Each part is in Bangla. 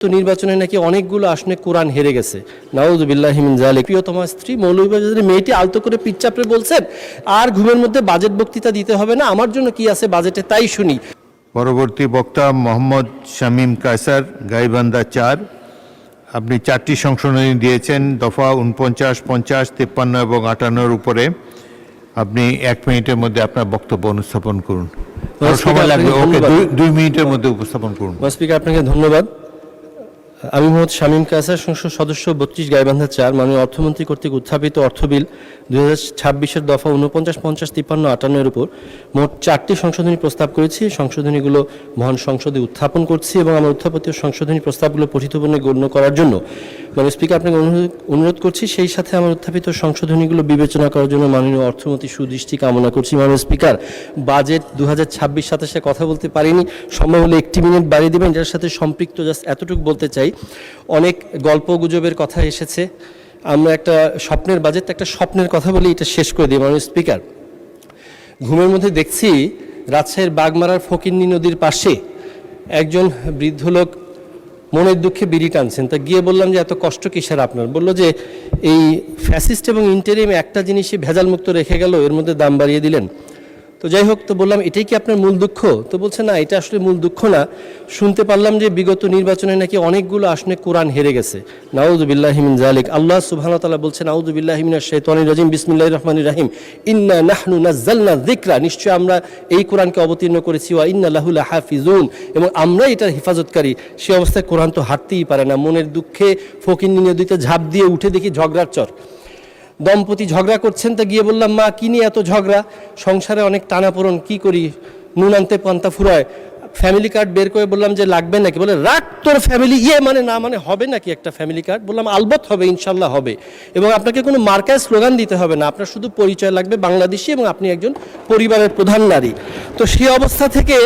তো নির্বাচনে নাকি অনেকগুলো আসনে কোরআন হেরে গেছে। নাউযুবিল্লাহি মিন যালিক। প্রিয়তমা স্ত্রী মৌলভীবাজারের মেয়েটি আলতো করে পিচ্চাপড়ে বলছেন, আর ঘুমের মধ্যে বাজেট বক্তৃতা দিতে হবে না, আমার জন্য কি আছে বাজেটে তাই শুনি। পরবর্তী বক্তা মোহাম্মদ শামীম কায়সার, গাইবান্ধা ৪। আপনি ৪টি সংশোধনী দিয়েছেন, দফা ৪৯, ৫০, ৫৩ এবং ৫৮-এর উপরে। আপনি ১ মিনিটের মধ্যে আপনার বক্তব্য উপস্থাপন করুন। সময় লাগবে, ওকে ২ মিনিটের মধ্যে উপস্থাপন করুন। স্পিকার, আপনাকে ধন্যবাদ। আমি মোহাম্মদ শামীম কায়সার, সংসদ সদস্য ৩২, গাইবান্ধা ৪। মাননীয় অর্থমন্ত্রী কর্তৃক উত্থাপিত অর্থ বিল ২০২৬-এর দফা ৪৯, ৫০, ৫৩, ৫৮-এর উপর মোট ৪টি সংশোধনী প্রস্তাব করেছি। সংশোধনীগুলো মহান সংসদে উত্থাপন করছি এবং আমার উত্থাপিত সংশোধনী প্রস্তাবগুলো পঠিতপূর্ণে গণ্য করার জন্য মাননীয় স্পিকার আপনাকে অনুরোধ করছি। সেই সাথে আমার উত্থাপিত সংশোধনীগুলো বিবেচনা করার জন্য মাননীয় অর্থমন্ত্রী সুদৃষ্টি কামনা করছি। মাননীয় স্পিকার, বাজেট ২০২৬-২৭ কথা বলতে পারিনি, সম্ভব হলে ১টি মিনিট বাড়িয়ে দেবেন। যার সাথে সম্পৃক্ত জাস্ট এতটুকু বলতে চাই, অনেক গল্প গুজবের কথা এসেছে, আমরা একটা স্বপ্নের বাজেট, একটা স্বপ্নের কথা বলি, এটা শেষ করে দিই। মাননীয় স্পিকার, ঘুমের মধ্যে দেখছি রাজশাহীর বাগমারার ফকিন্নি নদীর পাশে একজন বৃদ্ধ লোক মনের দুঃখে বিড়ি টানছেন। তা গিয়ে বললাম যে এত কষ্ট কিসের আপনার? বললো যে এই ফ্যাসিস্ট এবং ইন্টারিম একটা জিনিসই ভেজাল মুক্ত রেখে গেল, এর মধ্যে দাম বাড়িয়ে দিলেন। তো যাই হোক, তো বললাম এটাই কি আপনার মূল দুঃখ? তো বলছে না, এটা আসলে মূল দুঃখ না। শুনতে পারলাম যে বিগত নির্বাচনে নাকি অনেকগুলো আসনে কোরআন হেরে গেছে। নাউযুবিল্লাহি মিন যালিক। আল্লাহ সুবহানাহু ওয়া তাআলা বলছেন, নাউযুবিল্লাহি মিনাশ শাইতানির রাজিম, বিসমিল্লাহির রহমানির রহিম, ইন্না নাহনু নাযালনা যিকরা, নিশ্চয় আমরা এই কোরআনকে অবতীর্ণ করেছি, ওয়া ইন্না লাহু লাহাফিজুন, এবং আমরা এটার হেফাজতকারী। সে অবস্থায় কোরআন তো হাঁটতেই পারে না। মনের দুঃখে ফকিন্নি নদীতে ঝাঁপ দিয়ে উঠে দেখি ঝগড়ার চর, দম্পতি ঝগড়া করছেন। তা গিয়ে বললাম, মা কি নিয়ে এত ঝগড়া? সংসারে অনেক টানাপোড়ন, কি করি, নুন আনতে পান্তা ফুরায়। ফ্যামিলি কার্ড বের করে বললাম যে লাগবে নাকি? বলে রাখ তোর ফ্যামিলি, মানে না মানে হবে নাকি একটা ফ্যামিলি কার্ড? বললাম আলবত হবে, ইনশাল্লাহ হবে, এবং আপনাকে কোনো মার্কায় স্লোগান দিতে হবে না, আপনার শুধু পরিচয় লাগবে বাংলাদেশি এবং আপনি একজন পরিবারের প্রধান নারী। তো সেই অবস্থা থেকে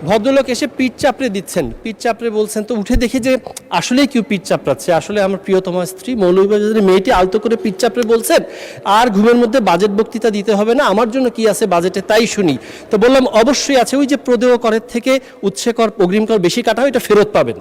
ভদ্রলোক এসে পিঠ চাপড়ে দিচ্ছেন, পিঠ চাপড়ে বলছেন। তো উঠে দেখি যে আসলেই কেউ পিঠ চাপড়াচ্ছে, আসলে আমার প্রিয়তমা স্ত্রী মৌলভীবাজারের মেয়েটি আলতো করে পিঠ চাপড়ে বলছেন, আর ঘুমের মধ্যে বাজেট বক্তৃতা দিতে হবে না, আমার জন্য কি আছে বাজেটে তাই শুনি। তো বললাম অবশ্যই আছে, ওই যে প্রদেয় করের থেকে উৎসে কর, অগ্রিম কর বেশি কাটা হয়, এটা ফেরত পাবেন।